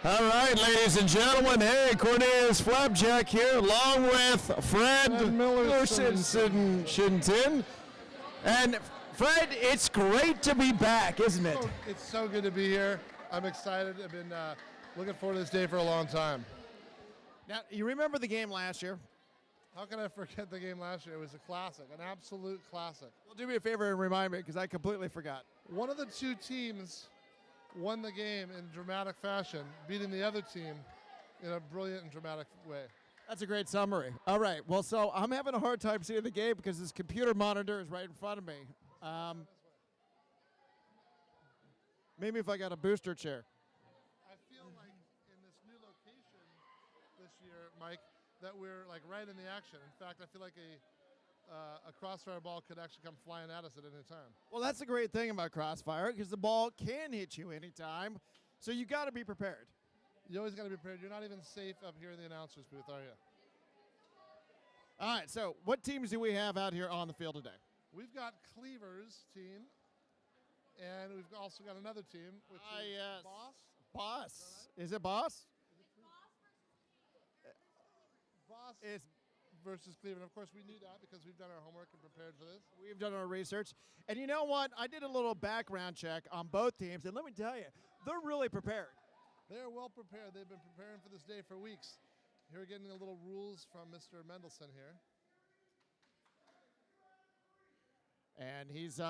All right, ladies and gentlemen. Hey, Cornelius Flapjack here, along with Fred Millerson. And Fred, it's great to be back, isn't it? It's so good to be here. I'm excited. I've been looking forward to this day for a long time. Now, you remember the game last year? How can I forget the game last year? It was a classic, an absolute classic. Well, do me a favor and remind me, because I completely forgot. One of the two teams won the game in dramatic fashion, beating the other team in a brilliant and dramatic way. That's a great summary. All right. Well, so I'm having a hard time seeing the game because this computer monitor is right in front of me. Maybe if I got a booster chair. I feel like in this new location this year, Mike, that we're like right in the action. In fact, I feel like a Crossfire ball could actually come flying at us at any time. Well, that's the great thing about Crossfire, because the ball can hit you anytime, so you got to be prepared. You always got to be prepared. You're not even safe up here in the announcer's booth, are you? All right, so what teams do we have out here on the field today? We've got Cleaver's team, and we've also got another team, which is yes. Boss. Boss. Is it Boss? Boss It's versus Cleveland. Of course, we knew that because we've done our homework and prepared for this. We've done our research. And you know what? I did a little background check on both teams, and let me tell you, they're really prepared. They're well prepared. They've been preparing for this day for weeks. Here we're getting a little rules from Mr. Mendelson here. And he's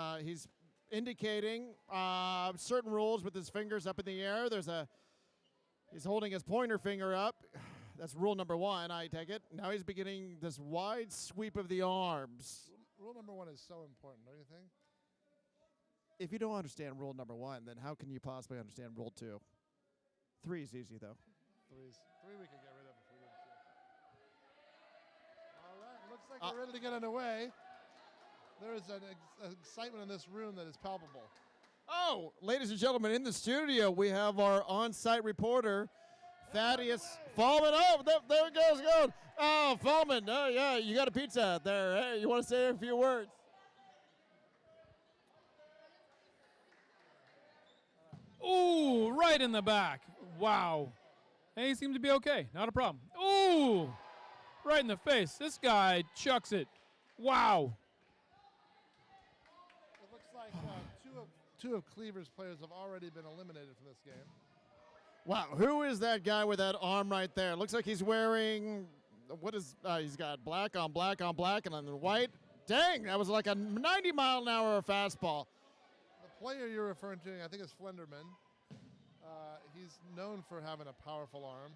indicating certain rules with his fingers up in the air. He's holding his pointer finger up. That's rule number 1, I take it. Now he's beginning this wide sweep of the arms. Rule number 1 is so important, don't you think? If you don't understand rule number 1, then how can you possibly understand rule 2? 3 is easy, though. 3 we can get rid of if we need to. All right, looks like we're ready to get underway. There is an excitement in this room that is palpable. Oh, ladies and gentlemen, in the studio, we have our on-site reporter, Thaddeus Fallman. Oh, there it goes. Oh, Fallman. Oh, yeah, you got a pizza out there. Hey, you want to say a few words? Ooh, right in the back. Wow. Hey, he seemed to be okay. Not a problem. Ooh, right in the face. This guy chucks it. Wow. It looks like two of Cleaver's players have already been eliminated from this game. Wow, who is that guy with that arm right there? Looks like he's wearing, he's got black on black on black and then white. Dang, that was like a 90-mile-an-hour fastball. The player you're referring to, I think, is Flenderman. He's known for having a powerful arm.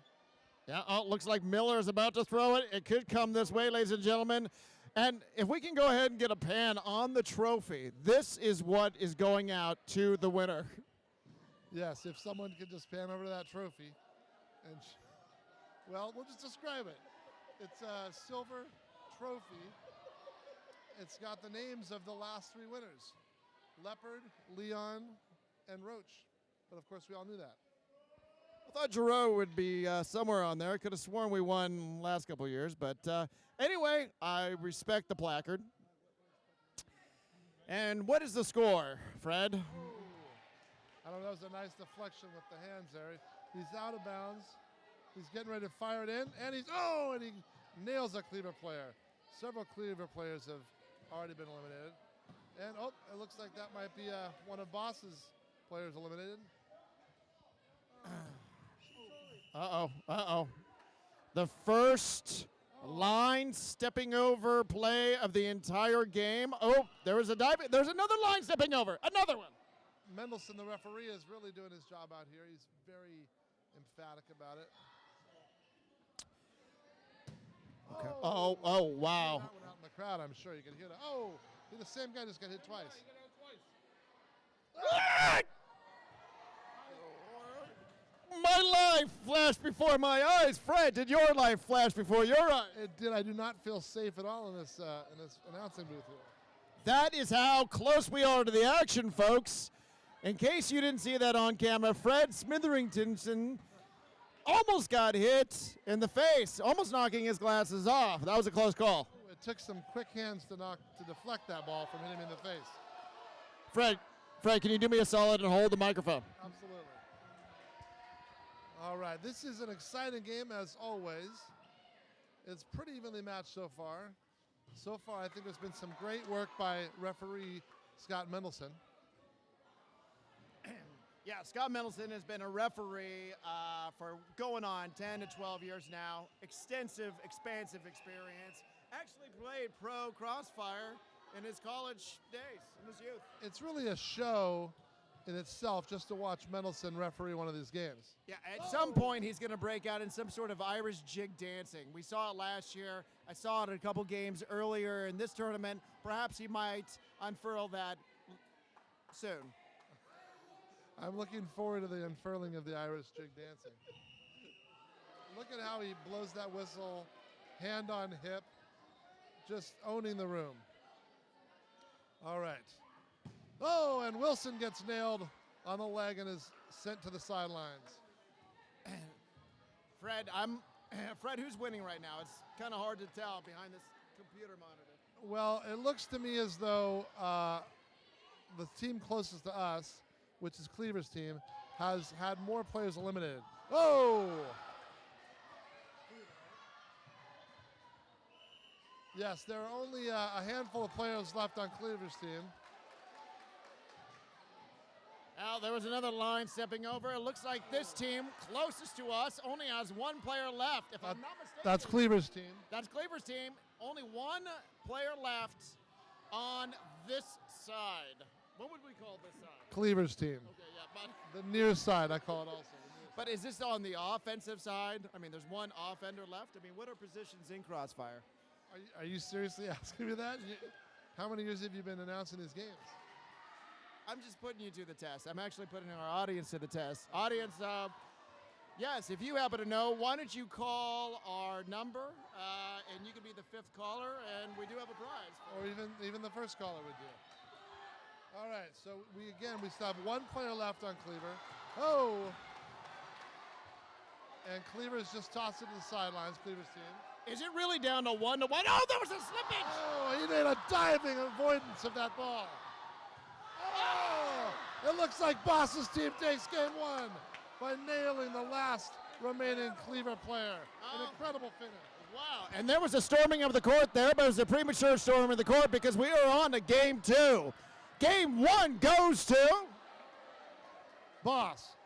Yeah, looks like Miller is about to throw it. It could come this way, ladies and gentlemen. And if we can go ahead and get a pan on the trophy, this is what is going out to the winner. Yes, if someone could just pan over to that trophy. And well, we'll just describe it. It's a silver trophy. It's got the names of the last 3 winners: Leopard, Leon, and Roach. But of course, we all knew that. I thought Giroux would be somewhere on there. I could have sworn we won last couple of years. But anyway, I respect the placard. And what is the score, Fred? I don't know. That was a nice deflection with the hands there. He's out of bounds. He's getting ready to fire it in, and he nails a Cleaver player. Several Cleaver players have already been eliminated. And, it looks like that might be one of Boss's players eliminated. The first line stepping over play of the entire game. Oh, there was a dive. There's another line stepping over. Another one. Mendelson, the referee, is really doing his job out here. He's very emphatic about it. Okay. Oh, wow. That one out in the crowd, I'm sure you can hear that. Oh, the same guy just got hit twice. My life flashed before my eyes. Fred, did your life flash before your eyes? It did. I do not feel safe at all in this announcing booth here. That is how close we are to the action, folks. In case you didn't see that on camera, Fred Smitherington almost got hit in the face, almost knocking his glasses off. That was a close call. It took some quick hands to deflect that ball from hitting him in the face. Fred, can you do me a solid and hold the microphone? Absolutely. All right, this is an exciting game as always. It's pretty evenly matched so far. So far, I think there's been some great work by referee Scott Mendelson. Yeah, Scott Mendelson has been a referee for going on 10 to 12 years now. Extensive, expansive experience. Actually played pro Crossfire in his college days, in his youth. It's really a show in itself just to watch Mendelson referee one of these games. Yeah, at some point he's going to break out in some sort of Irish jig dancing. We saw it last year. I saw it in a couple games earlier in this tournament. Perhaps he might unfurl that soon. I'm looking forward to the unfurling of the Irish jig dancing. Look at how he blows that whistle, hand on hip, just owning the room. All right. Oh, and Wilson gets nailed on the leg and is sent to the sidelines. Fred, who's winning right now? It's kind of hard to tell behind this computer monitor. Well, it looks to me as though the team closest to us, which is Cleaver's team, has had more players eliminated. Oh! Yes, there are only a handful of players left on Cleaver's team. Now, there was another line stepping over. It looks like this team, closest to us, only has one player left. If I'm not mistaken. That's Cleaver's team. That's Cleaver's team. Only one player left on this side. What would we call this side? Cleaver's team. Okay, yeah, but The near side, I call it also. but is this on the offensive side? I mean, there's one offender left. I mean, what are positions in Crossfire? Are you seriously asking me that? How many years have you been announcing these games? I'm just putting you to the test. I'm actually putting our audience to the test. Audience, yes, if you happen to know, why don't you call our number, and you can be the fifth caller, and we do have a prize. Or even the first caller would do. All right, so we still have one player left on Cleaver. Oh! And Cleaver's just tossed it to the sidelines, Cleaver's team. Is it really down to 1-1? Oh, there was a slippage! Oh, he made a diving avoidance of that ball. Oh! It looks like Boss's team takes game one by nailing the last remaining Cleaver player. An incredible finish. Wow, and there was a storming of the court there, but it was a premature storming of the court because we are on to game two. Game one goes to Boss.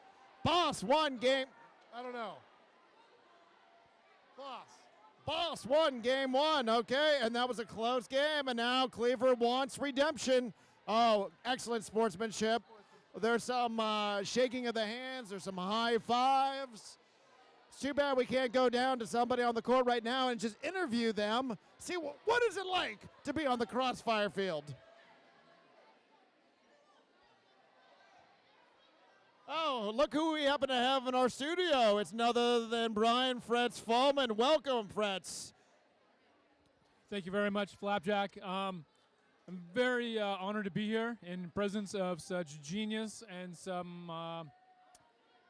Boss won game. I don't know. Boss. Boss won game one, okay, and that was a close game, and now Cleaver wants redemption. Oh, excellent sportsmanship. There's some shaking of the hands. There's some high fives. It's too bad we can't go down to somebody on the court right now and just interview them. See, what is it like to be on the Crossfire field? Oh, look who we happen to have in our studio. It's none other than Brian Fretz Fallman. Welcome, Fretz. Thank you very much, Flapjack. I'm very honored to be here in presence of such genius and some, I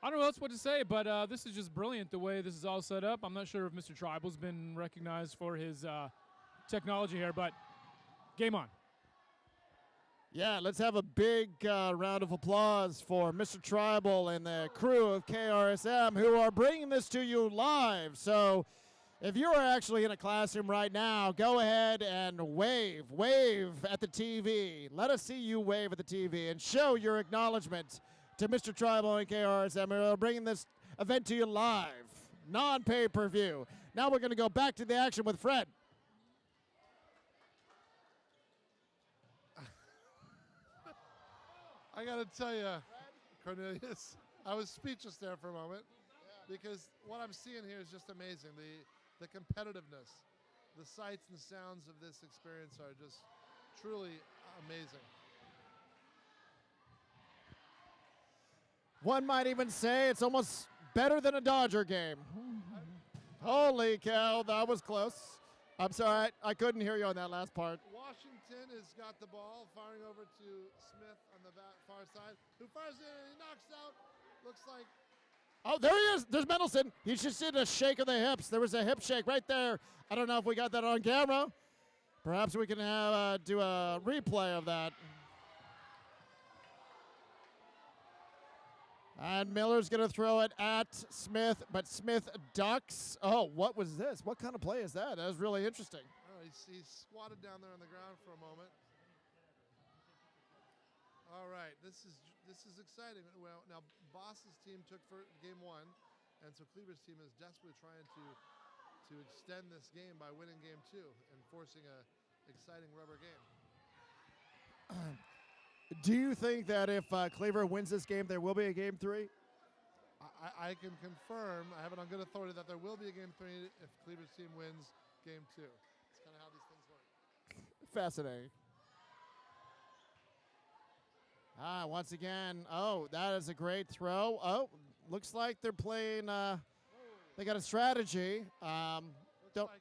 don't know else what to say, but this is just brilliant the way this is all set up. I'm not sure if Mr. Tribal's been recognized for his technology here, but game on. Yeah, let's have a big round of applause for Mr. Tribal and the crew of KRSM who are bringing this to you live. So if you're actually in a classroom right now, go ahead and wave at the TV. Let us see you wave at the TV and show your acknowledgement to Mr. Tribal and KRSM who are bringing this event to you live, non-pay-per-view. Now we're going to go back to the action with Fred. I got to tell you, Cornelius, I was speechless there for a moment because what I'm seeing here is just amazing. The competitiveness, the sights and sounds of this experience are just truly amazing. One might even say it's almost better than a Dodger game. Holy cow, that was close. I'm sorry, I couldn't hear you on that last part. Washington has got the ball, firing over to Smith on the far side, who fires in and he knocks out. Looks like. Oh, there he is. There's Mendelson. He just did a shake of the hips. There was a hip shake right there. I don't know if we got that on camera. Perhaps we can do a replay of that. And Miller's going to throw it at Smith, but Smith ducks. Oh, what was this? What kind of play is that? That was really interesting. Oh, he's squatted down there on the ground for a moment. All right, this is exciting. Well, now Boss's team took for game 1, and so Cleaver's team is desperately trying to extend this game by winning game 2 and forcing a exciting rubber game. Do you think that if Cleaver wins this game, there will be a game 3? I can confirm, I have it on good authority, that there will be a game 3 if Cleaver's team wins game 2. It's kind of how these things work. Fascinating. Once again, that is a great throw. Oh, looks like they're playing, they got a strategy. Looks like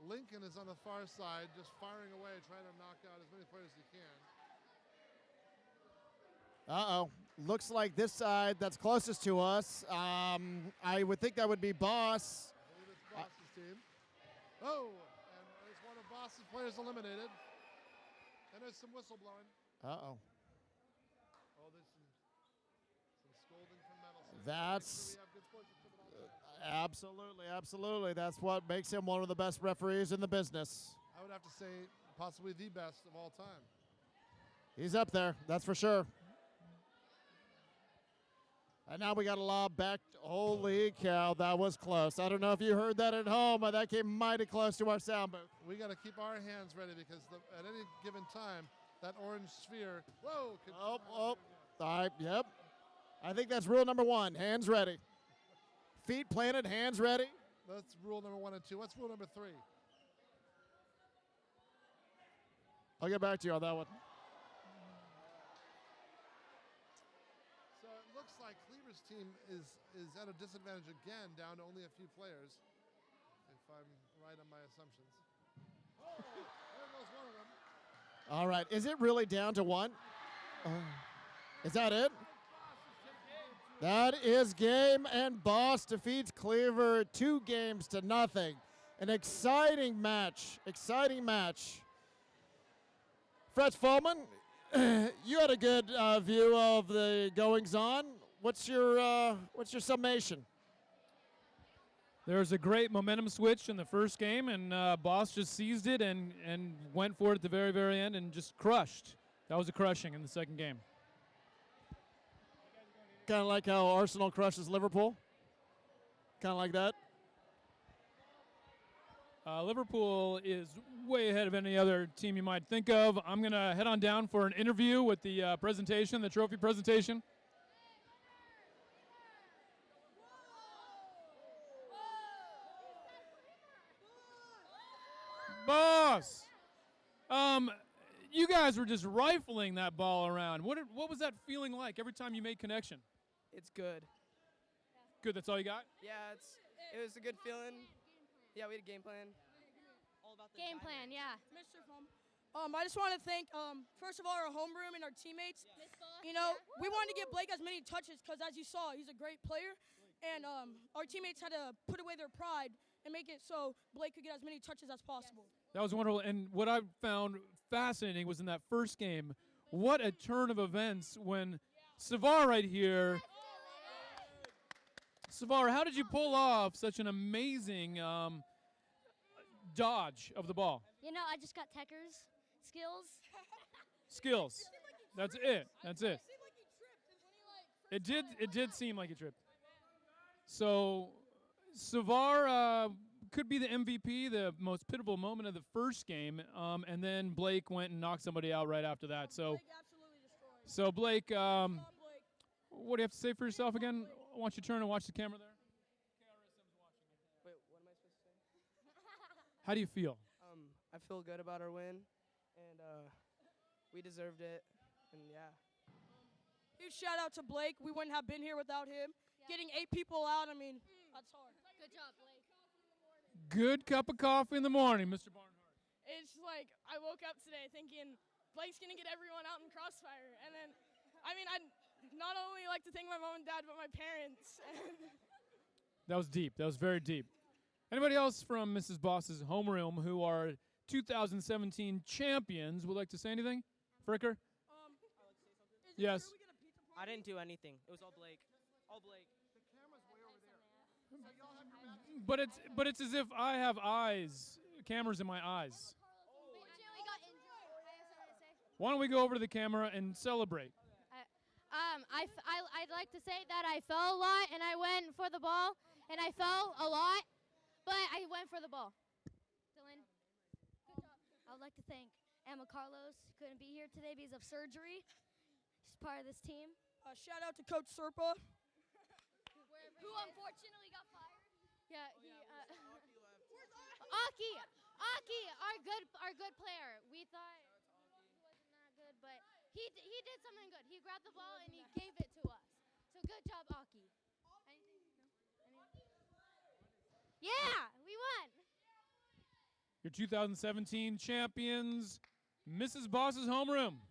Lincoln is on the far side, just firing away, trying to knock out as many players as he can. Looks like this side that's closest to us. I would think that would be Boss. I believe it's Boss's team. Oh, and there's one of Boss's players eliminated. And there's some whistle blowing. Uh-oh. Oh, there's some scolding from Mendelson. That's We have good sportsmanship at all times. absolutely. That's what makes him one of the best referees in the business. I would have to say possibly the best of all time. He's up there, that's for sure. And now we got a lob back. Holy cow, that was close. I don't know if you heard that at home, but that came mighty close to our sound booth. We got to keep our hands ready because at any given time, that orange sphere, whoa. Could All right, yep. I think that's rule number 1, hands ready. Feet planted, hands ready. That's rule number 1 and 2. What's rule number 3? I'll get back to you on that one. So it looks like Cleaver's team is at a disadvantage again, down to only a few players, if I'm right on my assumptions. Oh, there goes one of them. All right, is it really down to 1? Is that it? That is game, and Boss defeats Cleaver 2 games to nothing. An exciting match, Fred Fallman, you had a good view of the goings-on. What's your summation? There was a great momentum switch in the first game, and Boss just seized it and went for it at the very, very end and just crushed. That was a crushing in the second game. Kind of like how Arsenal crushes Liverpool? Kind of like that? Liverpool is way ahead of any other team you might think of. I'm going to head on down for an interview with the presentation, the trophy presentation. Boss! You guys were just rifling that ball around. What was that feeling like every time you made connection? It's good. Good, that's all you got? Yeah, it was a good feeling. Yeah, we had a game plan. All about the Game plan, yeah. Mr. Foam. I just want to thank, first of all, our homeroom and our teammates. You know, we wanted to give Blake as many touches because, as you saw, he's a great player. And our teammates had to put away their pride and make it so Blake could get as many touches as possible. That was wonderful. And what I found fascinating was in that first game, what a turn of events when Savar right here. Savar, how did you pull off such an amazing dodge of the ball? You know, I just got techers skills. Skills. That's it. That's it. It did seem like he tripped. So Savar could be the MVP, the most pitiable moment of the first game, and then Blake went and knocked somebody out right after that. So Blake, what do you have to say for yourself again? I want you to turn and watch the camera there. Wait, what am I supposed to say? How do you feel? I feel good about our win, and we deserved it, and yeah. Huge shout out to Blake. We wouldn't have been here without him. Getting 8 people out, I mean, that's hard. Good job, Blake. Good cup of coffee in the morning, Mr. Barnhart. It's like I woke up today thinking Blake's going to get everyone out in Crossfire. And then, I mean, I'd not only like to thank my mom and dad, but my parents. That was deep. That was very deep. Anybody else from Mrs. Boss's homeroom who are 2017 champions would like to say anything? Fricker? Is it Yes. true we get a pizza I didn't do anything. It was all Blake. Oh, Blake. The camera's way over there. So y'all have your back. But it's as if I have eyes, cameras in my eyes. Unfortunately got injured. I have something to say. Why don't we go over to the camera and celebrate? I'd like to say that I fell a lot and I went for the ball and I fell a lot, but I went for the ball. Dylan, good job. I would like to thank Emma Carlos. Couldn't be here today because of surgery. She's part of this team. Shout out to Coach Serpa. Who unfortunately got fired. Yeah, Aki, our good player. We thought he wasn't that good, but he did something good. He grabbed the ball and he gave it to us. So good job, Aki. Anything? Yeah, we won. Your 2017 champions, Mrs. Boss's homeroom.